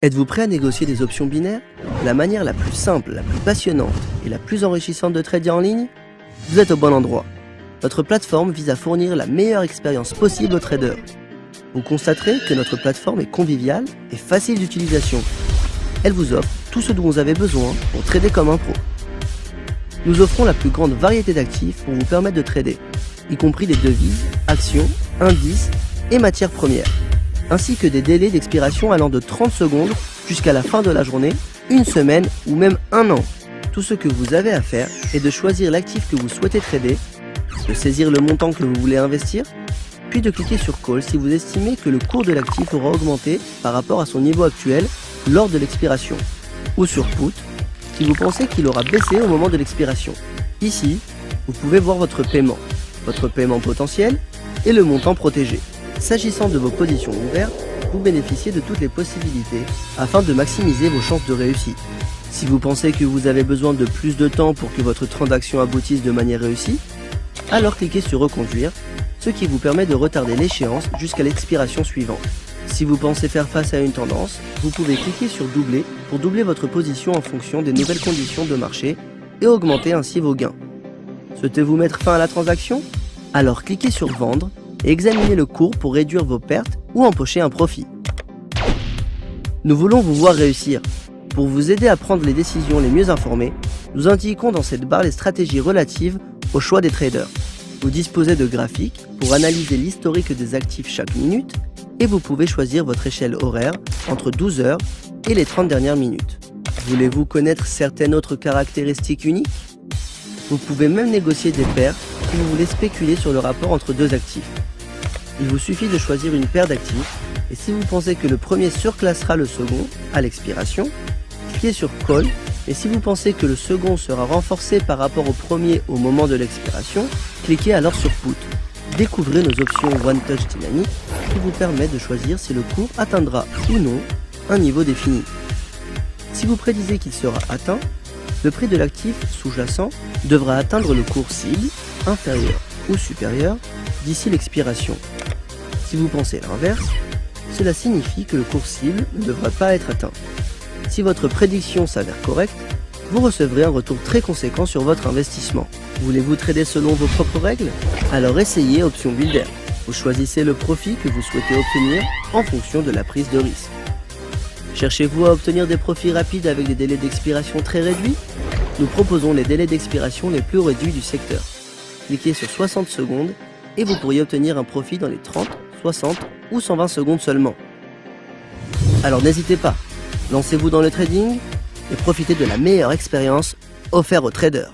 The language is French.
Êtes-vous prêt à négocier des options binaires? La manière la plus simple, la plus passionnante et la plus enrichissante de trader en ligne? Vous êtes au bon endroit. Notre plateforme vise à fournir la meilleure expérience possible aux traders. Vous constaterez que notre plateforme est conviviale et facile d'utilisation. Elle vous offre tout ce dont vous avez besoin pour trader comme un pro. Nous offrons la plus grande variété d'actifs pour vous permettre de trader, y compris des devises, actions, indices et matières premières, ainsi que des délais d'expiration allant de 30 secondes jusqu'à la fin de la journée, une semaine ou même un an. Tout ce que vous avez à faire est de choisir l'actif que vous souhaitez trader, de saisir le montant que vous voulez investir, puis de cliquer sur Call si vous estimez que le cours de l'actif aura augmenté par rapport à son niveau actuel lors de l'expiration, ou sur Put si vous pensez qu'il aura baissé au moment de l'expiration. Ici, vous pouvez voir votre paiement potentiel et le montant protégé. S'agissant de vos positions ouvertes, vous bénéficiez de toutes les possibilités afin de maximiser vos chances de réussite. Si vous pensez que vous avez besoin de plus de temps pour que votre transaction aboutisse de manière réussie, alors cliquez sur Reconduire, ce qui vous permet de retarder l'échéance jusqu'à l'expiration suivante. Si vous pensez faire face à une tendance, vous pouvez cliquer sur Doubler pour doubler votre position en fonction des nouvelles conditions de marché et augmenter ainsi vos gains. Souhaitez-vous mettre fin à la transaction? Alors cliquez sur Vendre et examinez le cours pour réduire vos pertes ou empocher un profit. Nous voulons vous voir réussir. Pour vous aider à prendre les décisions les mieux informées, nous indiquons dans cette barre les stratégies relatives au choix des traders. Vous disposez de graphiques pour analyser l'historique des actifs chaque minute et vous pouvez choisir votre échelle horaire entre 12 heures et les 30 dernières minutes. Voulez-vous connaître certaines autres caractéristiques uniques? Vous pouvez même négocier des paires si vous voulez spéculer sur le rapport entre deux actifs. Il vous suffit de choisir une paire d'actifs et si vous pensez que le premier surclassera le second à l'expiration, cliquez sur Call, et si vous pensez que le second sera renforcé par rapport au premier au moment de l'expiration, cliquez alors sur Put. Découvrez nos options One Touch dynamique qui vous permettent de choisir si le cours atteindra ou non un niveau défini. Si vous prédisez qu'il sera atteint, le prix de l'actif sous-jacent devra atteindre le cours cible, inférieur ou supérieur, d'ici l'expiration. Si vous pensez l'inverse, cela signifie que le cours cible ne devra pas être atteint. Si votre prédiction s'avère correcte, vous recevrez un retour très conséquent sur votre investissement. Voulez-vous trader selon vos propres règles? Alors essayez Option Builder. Vous choisissez le profit que vous souhaitez obtenir en fonction de la prise de risque. Cherchez-vous à obtenir des profits rapides avec des délais d'expiration très réduits? Nous proposons les délais d'expiration les plus réduits du secteur. Cliquez sur 60 secondes et vous pourriez obtenir un profit dans les 30, 60 ou 120 secondes seulement. Alors n'hésitez pas, lancez-vous dans le trading et profitez de la meilleure expérience offerte aux traders.